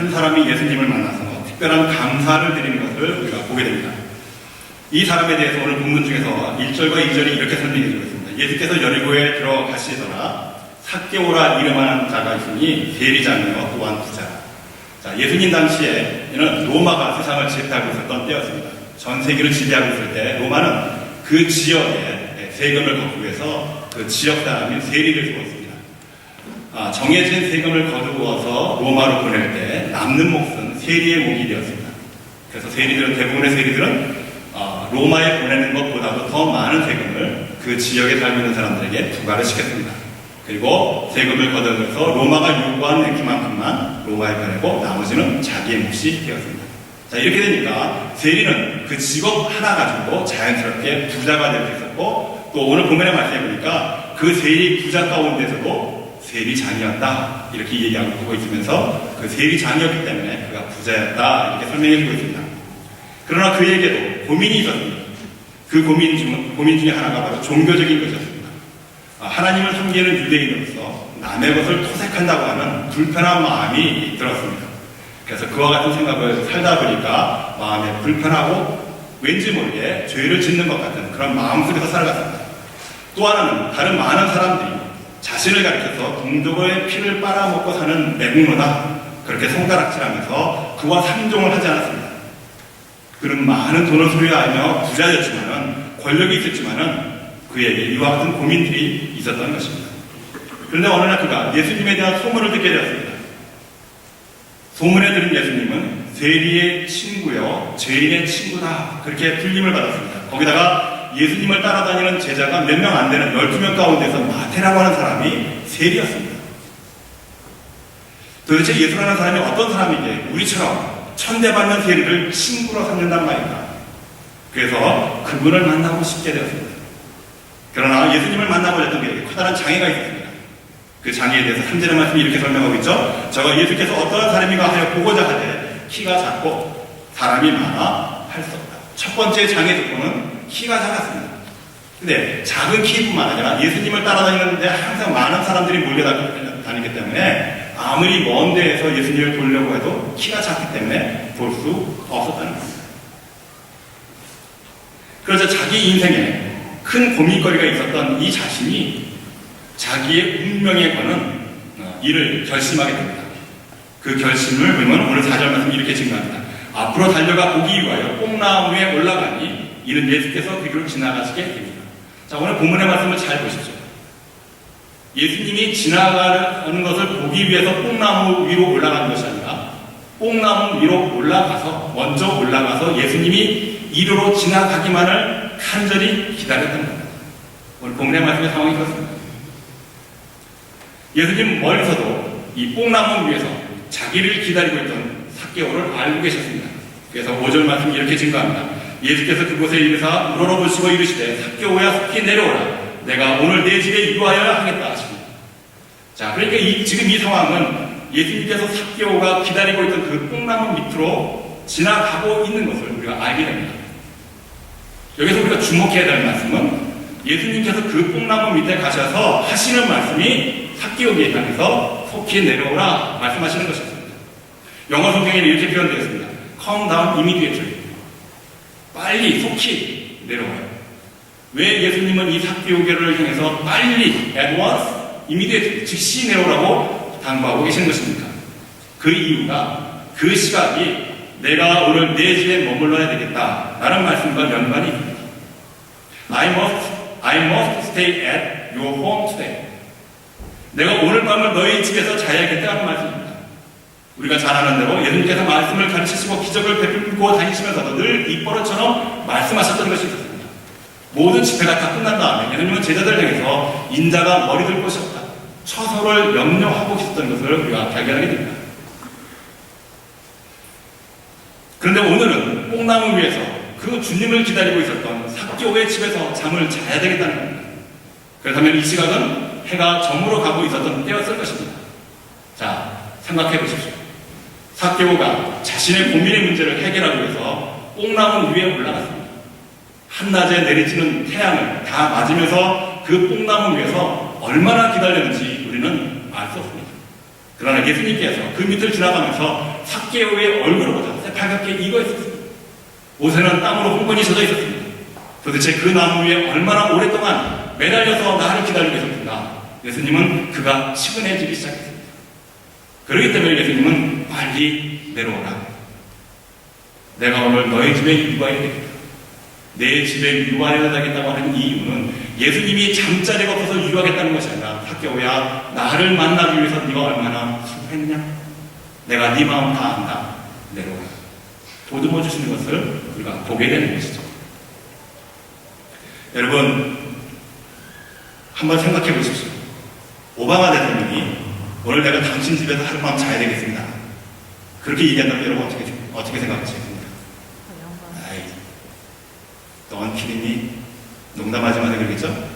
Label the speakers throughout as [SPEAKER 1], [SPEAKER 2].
[SPEAKER 1] 한 사람이 예수님을 만나서 특별한 감사를 드리는 것을 우리가 보게 됩니다. 이 사람에 대해서 오늘 본문 중에서 1절과 2절이 이렇게 설명해 주고 있습니다. 예수께서 여리고에 들어가시더라. 삭개오라 이름하는 자가 있으니 세리장이요 또한 부자. 자, 예수님 당시에는 로마가 세상을 지배하고 있었던 때였습니다. 전 세계를 지배하고 있을 때 로마는 그 지역에 세금을 걷기 위해서 그 지역 사람이 세리를 주고 있습니다. 정해진 세금을 거두어서 로마로 보낼 때 남는 몫은 세리의 몫이 되었습니다. 그래서 대부분의 세리들은 로마에 보내는 것보다도 더 많은 세금을 그 지역에 살고 있는 사람들에게 부과를 시켰습니다. 그리고 세금을 걷어들여서 로마가 요구하는 그만큼만 로마에 보내고 나머지는 자기의 몫이 되었습니다. 자, 이렇게 되니까 세리는 그 직업 하나 가지고 자연스럽게 부자가 될 수 있었고, 또 오늘 본문에 말씀해 보니까 그 세리 부자 가운데서도 세리장이었다 이렇게 얘기하고 있으면서 그 세리장이었기 때문에 그가 부자였다 이렇게 설명해 주고 있습니다. 그러나 그에게도 고민이 있었습니다. 그 고민 중에 하나가 바로 종교적인 것이었습니다. 하나님을 섬기는 유대인으로서 남의 것을 토색한다고 하는 불편한 마음이 들었습니다. 그래서 그와 같은 생각을 살다 보니까 마음에 불편하고 왠지 모르게 죄를 짓는 것 같은 그런 마음 속에서 살아갔습니다. 또 하나는 다른 많은 사람들이 자신을 가리켜서 동족의 피를 빨아먹고 사는 매국노다 그렇게 손가락질하면서 그와 상종을 하지 않았습니다. 그는 많은 돈을 소유하며 부자였지만은 권력이 있었지만은 그에게 이와 같은 고민들이 있었던 것입니다. 그런데 어느 날 그가 예수님에 대한 소문을 듣게 되었습니다. 소문에 들은 예수님은 세리의 친구요 죄인의 친구다 그렇게 불림을 받았습니다. 거기다가 예수님을 따라다니는 제자가 몇 명 안 되는 12명 가운데서 마태라고 하는 사람이 세리였습니다. 도대체 예수라는 사람이 어떤 사람이기에 우리처럼 천대받는 세리를 친구로 삼는단 말인가. 그래서 그분을 만나고 싶게 되었습니다. 그러나 예수님을 만나고자 했던 그에게 커다란 장애가 있었습니다. 그 장애에 대해서 3절의 말씀이 이렇게 설명하고 있죠. 저가 예수께서 어떠한 사람인가 하여 보고자 하되 키가 작고 사람이 많아 할 수 없다. 첫 번째 장애 조건은 키가 작았습니다. 근데 작은 키뿐만 아니라 예수님을 따라다니는데 항상 많은 사람들이 몰려다니기 때문에 아무리 먼 데에서 예수님을 보려고 해도 키가 작기 때문에 볼 수 없었다는 겁니다. 그래서 자기 인생에 큰 고민거리가 있었던 이 자신이 자기의 운명에 거는 일을 결심하게 됩니다. 그 결심을 보면 오늘 4절 말씀 이렇게 증가합니다. 앞으로 달려가 보기 위하여 뽕나무에 올라가니 이는 예수께서 그 길을 지나가시게 됩니다. 자, 오늘 본문의 말씀을 잘 보십시오. 예수님이 지나가는 것을 보기 위해서 뽕나무 위로 올라가는 것이 아니라 뽕나무 위로 먼저 올라가서 예수님이 이리로 지나가기만을 간절히 기다렸던 겁니다. 오늘 본문의 말씀의 상황이 그렇습니다. 예수님 멀리서도 이 뽕나무 위에서 자기를 기다리고 있던 삭개오를 알고 계셨습니다. 그래서 5절 말씀이 이렇게 증가합니다. 예수께서 그곳에 이르사 우러러보시고 이르시되 삭개오야 속히 내려오라. 내가 오늘 내 집에 이루하여야 하겠다 하십니다. 자, 그러니까 지금 이 상황은 예수님께서 삭개오가 기다리고 있던 그 뽕나무 밑으로 지나가고 있는 것을 우리가 알게 됩니다. 여기서 우리가 주목해야 될 말씀은 예수님께서 그 뽕나무 밑에 가셔서 하시는 말씀이 삭개오에게 향해서 속히 내려오라 말씀하시는 것이었습니다. 영어 성경에는 이렇게 표현되었습니다. Come down immediately. 빨리 속히 내려와요. 왜 예수님은 이 삭개오를 향해서 빨리 at once, immediately 즉시 내려오라고 당부하고 계신 것입니까? 그 이유가 그 시각이 내가 오늘 내 집에 머물러야 되겠다 라는 말씀과 연관이 있습니다. I must stay at your home today. 내가 오늘 밤을 너희 집에서 자야겠다는 말씀입니다. 우리가 잘 아는 대로 예수님께서 말씀을 가르치시고 기적을 베풀고 다니시면서도 늘 입버릇처럼 말씀하셨던 것이 있었습니다. 모든 집회가 다 끝난 다음에 예수님은 제자들 향해서 인자가 머리 들 곳이 없다. 처소를 염려하고 계셨던 것을 우리가 발견하게 됩니다. 그런데 오늘은 뽕나무 위에서 그 주님을 기다리고 있었던 삭개오의 집에서 잠을 자야 되겠다는 겁니다. 그렇다면 이 시각은 해가 저물어 가고 있었던 때였을 것입니다. 자, 생각해 보십시오. 삭개오가 자신의 고민의 문제를 해결하기 위해서 뽕나무 위에 올라갔습니다. 한낮에 내리치는 태양을 다 맞으면서 그 뽕나무 위에서 얼마나 기다렸는지 우리는 알 수 없습니다. 그러나 예수님께서 그 밑을 지나가면서 삭개오의 얼굴보다 새빨갛게 익어 있었습니다. 옷에는 땀으로 흥건히 젖어 있었습니다. 도대체 그 나무 위에 얼마나 오랫동안 매달려서 나를 기다리고 있었는가. 예수님은 그가 치근해지기 시작했습니다. 그렇기 때문에 예수님은 빨리 내려오라. 내가 오늘 너희 집에 유아해야 되겠다. 내 집에 유아해야 되겠다고 하는 이유는 예수님이 잠자리가 없어서 유하겠다는 것이 아니라 삭개오야, 나를 만나기 위해서 네가 얼마나 수고했냐? 내가 네 마음 다 안다. 내려오라. 보듬어 주시는 것을 우리가 보게 되는 것이죠. 여러분, 한번 생각해 보십시오. 오바마 대통령이 오늘 내가 당신 집에서 하룻밤 자야 되겠습니다. 그렇게 얘기한다면 여러분 어떻게 생각하시겠습니까? 아이, 넌 키리니? 농담하지 마세요. 그러겠죠?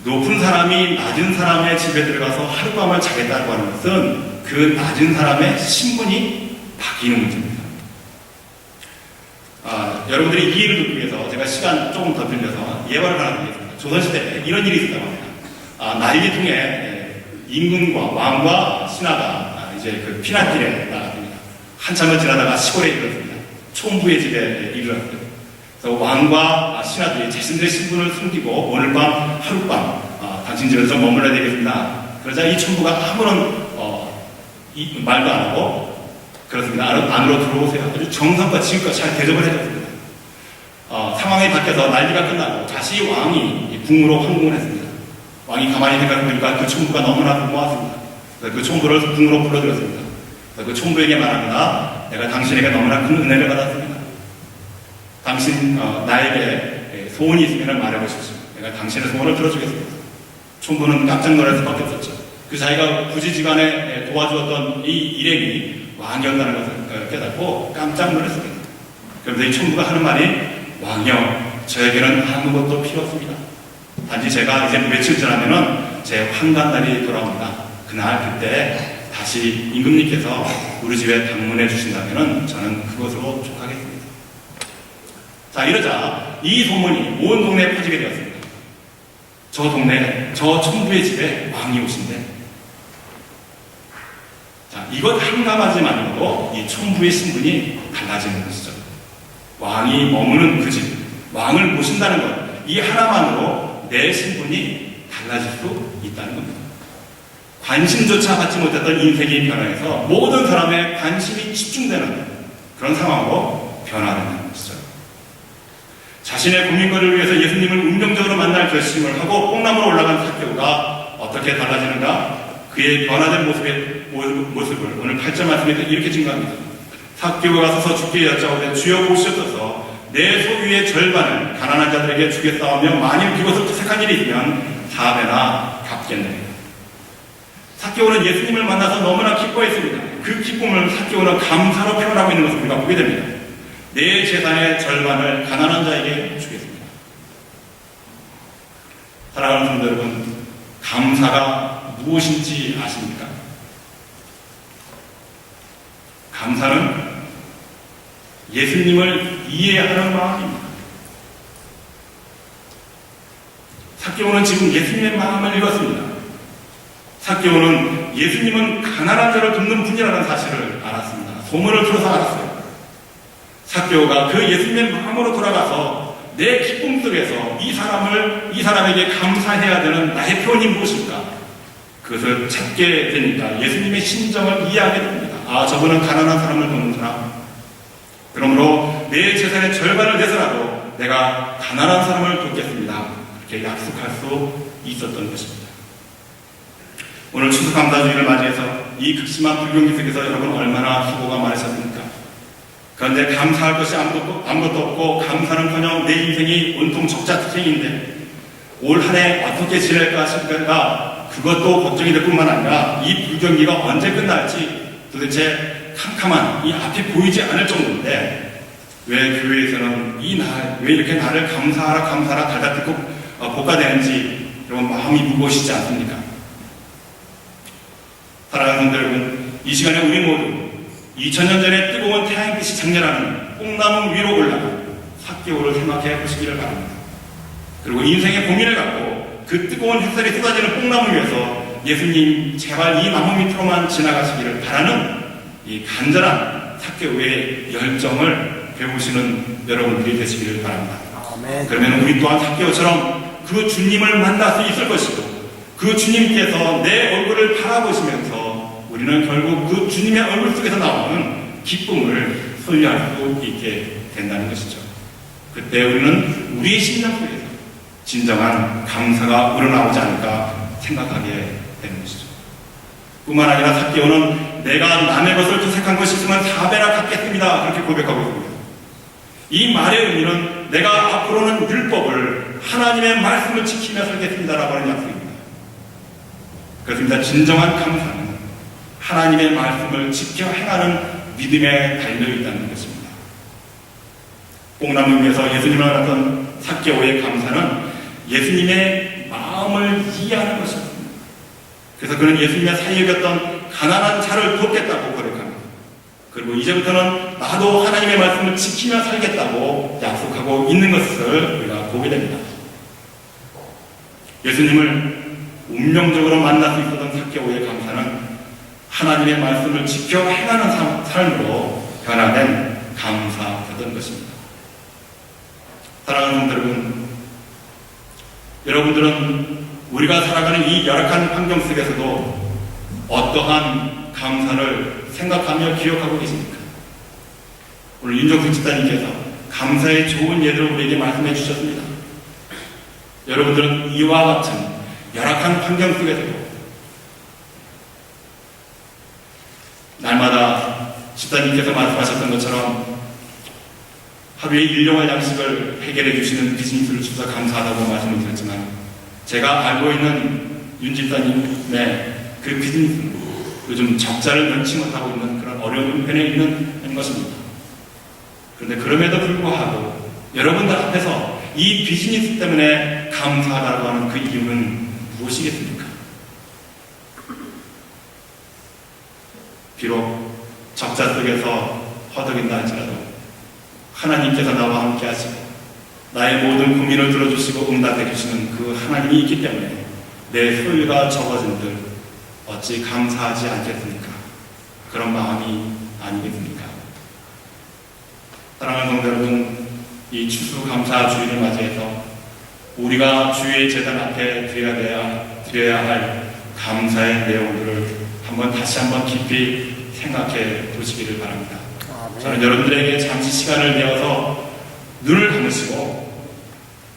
[SPEAKER 1] 높은 사람이 낮은 사람의 집에 들어가서 하룻밤을 자겠다고 하는 것은 그 낮은 사람의 신분이 바뀌는 문제입니다. 여러분들이 이해를 돕기 위해서 제가 시간 조금 더 빌려서 예화를 하나 드리겠습니다. 조선시대에 이런 일이 있었다고 합니다. 난리통에 임금과 왕과 신하가 이제 그 피난길에 나갔습니다. 한참을 지나다가 시골에 이르렀습니다. 총부의 집에 이르렀습니다. 그래서 왕과 신하들이 자신들의 신분을 숨기고 오늘 밤 하룻밤 당신 집에서 좀 머물러야 되겠습니다. 그러자 이 총부가 아무런 말도 안 하고 그렇습니다. 안으로 들어오세요. 아주 정성과 지금껏 잘 대접을 해줬습니다. 상황이 바뀌어서 난리가 끝나고 다시 왕이 궁으로 황궁을 했습니다. 왕이 가만히 생각해보니까 그 총부가 너무나 고마웠습니다. 그래서 그 총부를 궁으로 불러들였습니다. 그래서 그 총부에게 말합니다. 내가 당신에게 너무나 큰 은혜를 받았습니다. 당신 나에게 소원이 있으면 말해보십시오. 내가 당신의 소원을 들어주겠습니다. 총부는 깜짝 놀랄 수밖에 없었죠. 그 자기가 부지지간에 도와주었던 이 일행이 왕이었다는 것을 깨닫고 깜짝 놀랐습니다. 그런데 이 총부가 하는 말이 왕이여, 저에게는 아무것도 필요 없습니다. 단지 제가 이제 며칠 지나면은 제 환관날이 돌아옵니다. 그때 다시 임금님께서 우리 집에 방문해 주신다면은 저는 그것으로 족하겠습니다. 자, 이러자 이 소문이 온 동네에 퍼지게 되었습니다. 저 동네, 저 총부의 집에 왕이 오신대. 자, 이것 한 가지만으로도 이 총부의 신분이 달라지는 것이죠. 왕이 머무는 그 집, 왕을 모신다는 것, 이 하나만으로 내 신분이 달라질 수 있다는 겁니다. 관심조차 받지 못했던 인생이 변화해서 모든 사람의 관심이 집중되는 그런 상황으로 변화되는 것이죠. 자신의 고민거리를 위해서 예수님을 운명적으로 만날 결심을 하고 뽕나무로 올라간 삭개오가 어떻게 달라지는가? 그의 변화된 모습을 오늘 8절 말씀에서 이렇게 증거합니다. 삭개오가 서서 주께 여짜오되 주여 보시옵소서, 내 소유의 절반을 가난한 자들에게 주겠사오며 만일 그것을 투색한 일이 있으면 4배나 갚겠느니라. 삭개오는 예수님을 만나서 너무나 기뻐했습니다. 그 기쁨을 삭개오는 감사로 표현하고 있는 것을 우리가 보게 됩니다. 내 재산의 절반을 가난한 자에게 주겠습니다. 사랑하는 성도 여러분, 감사가 무엇인지 아십니까? 감사는 예수님을 이해하는 마음입니다. 삭개오는 지금 예수님의 마음을 읽었습니다. 삭개오는 예수님은 가난한 자를 돕는 분이라는 사실을 알았습니다. 소문을 들어서 알았어요. 삭개오가 그 예수님의 마음으로 돌아가서 내 기쁨 속에서 이 사람에게 감사해야 되는 나의 표현이 무엇일까? 그것을 찾게 되니까 예수님의 심정을 이해하게 됩니다. 저분은 가난한 사람을 돕는 사람. 그러므로 내 재산의 절반을 내서라도 내가 가난한 사람을 돕겠습니다. 그렇게 약속할 수 있었던 것입니다. 오늘 추수감사주의를 맞이해서 이 극심한 불경기 속에서 여러분 얼마나 수고가 많으셨습니까? 그런데 감사할 것이 아무것도 없고 감사는커녕 내 인생이 온통 적자투쟁인데 올 한 해 어떻게 지낼까 싶으니까 그것도 걱정이 될 뿐만 아니라 이 불경기가 언제 끝날지 도대체 캄캄한 이 앞이 보이지 않을 정도인데 왜 교회에서는 왜 이렇게 나를 감사하라 달달듣고 볶아대는지 여러분 마음이 무거우시지 않습니까? 사랑하는 성도 여러분, 이 시간에 우리 모두 2000년 전에 뜨거운 태양빛이 장렬하는 뽕나무 위로 올라간 삭개오를 생각해 보시기를 바랍니다. 그리고 인생의 고민을 갖고 그 뜨거운 햇살이 쏟아지는 뽕나무 위에서 예수님 제발 이 나무 밑으로만 지나가시기를 바라는 이 간절한 삭개오의 열정을 배우시는 여러분들이 되시기를 바랍니다.
[SPEAKER 2] 아멘.
[SPEAKER 1] 그러면 우리 또한 삭개오처럼 그 주님을 만날 수 있을 것이고 그 주님께서 내 얼굴을 바라보시면서 우리는 결국 그 주님의 얼굴 속에서 나오는 기쁨을 소유할 수 있게 된다는 것이죠. 그때 우리는 우리의 심령 속에서 진정한 감사가 우러나오지 않을까 생각하게 되는 것이죠. 뿐만 아니라 삭개오는 내가 남의 것을 투색한 것이 있으면 4배나 갚겠습니다. 그렇게 고백하고 있습니다. 이 말의 의미는 내가 앞으로는 율법을 하나님의 말씀을 지키며 살겠습니다라고 하는 약속입니다. 그렇습니다. 진정한 감사는 하나님의 말씀을 지켜 행하는 믿음에 달려있다는 것입니다. 뽕나무 위에서 예수님을 만났던 삭개오의 감사는 예수님의 마음을 이해하는 것이었습니다. 그래서 그는 예수님의 사이에 겼던 가난한 자를 돕겠다고 고백합니다. 그리고 이제부터는 나도 하나님의 말씀을 지키며 살겠다고 약속하고 있는 것을 우리가 보게 됩니다. 예수님을 운명적으로 만날 수 있었던 삭개오의 감사는 하나님의 말씀을 지켜 행하는 삶으로 변화된 감사였던 것입니다. 사랑하는 성도 여러분, 여러분들은 우리가 살아가는 이 열악한 환경 속에서도 어떠한 감사를 생각하며 기억하고 계십니까? 오늘 윤정수 집사님께서 감사의 좋은 예들을 우리에게 말씀해 주셨습니다. 여러분들은 이와 같은 열악한 환경 속에서도 날마다 집사님께서 말씀하셨던 것처럼 하루에 일용할 양식을 해결해 주시는 비즈니스를 주셔서 감사하다고 말씀을 드렸지만 제가 알고 있는 윤 집사님의 그 비즈니스는 요즘 적자를 면치 못하고 있는 그런 어려운 편에 있는 것입니다. 그런데 그럼에도 불구하고 여러분들 앞에서 이 비즈니스 때문에 감사하다고 하는 그 이유는 무엇이겠습니까? 비록 적자 속에서 허덕인다 할지라도 하나님께서 나와 함께 하시고 나의 모든 고민을 들어주시고 응답해 주시는 그 하나님이 있기 때문에 내 소유가 적어진들 어찌 감사하지 않겠습니까? 그런 마음이 아니겠습니까? 사랑하는 성도 여러분, 이 추수감사주일을 맞이해서 우리가 주의 제단 앞에 드려야 할 감사의 내용들을 다시 한번 깊이 생각해 보시기를 바랍니다. 저는 여러분들에게 잠시 시간을 내어서 눈을 감으시고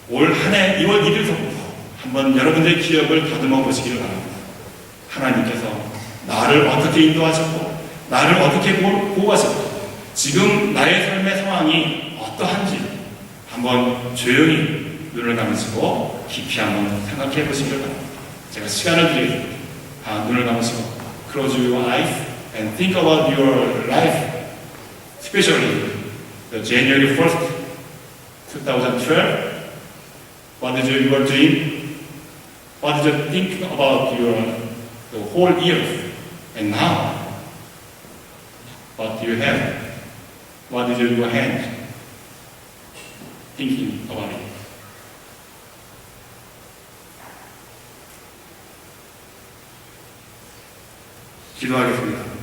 [SPEAKER 1] 올 한 해 2월 1일서부터 한번 여러분들의 기억을 다듬어 보시기를 바랍니다. 하나님께서 나를 어떻게 인도하셨고 나를 어떻게 보호하셨고 지금 나의 삶의 상황이 어떠한지 한번 조용히 눈을 감으시고 깊이 한번 생각해 보시기를 바랍니다. 제가 시간을 드리겠습니다. 눈을 감으시고 Close your eyes and think about your life, especially the January 1st, 2012. What did you were doing? What did you think about the whole year? And now, what do you have? What did you do hand? Thinking about it. 기도하겠습니다.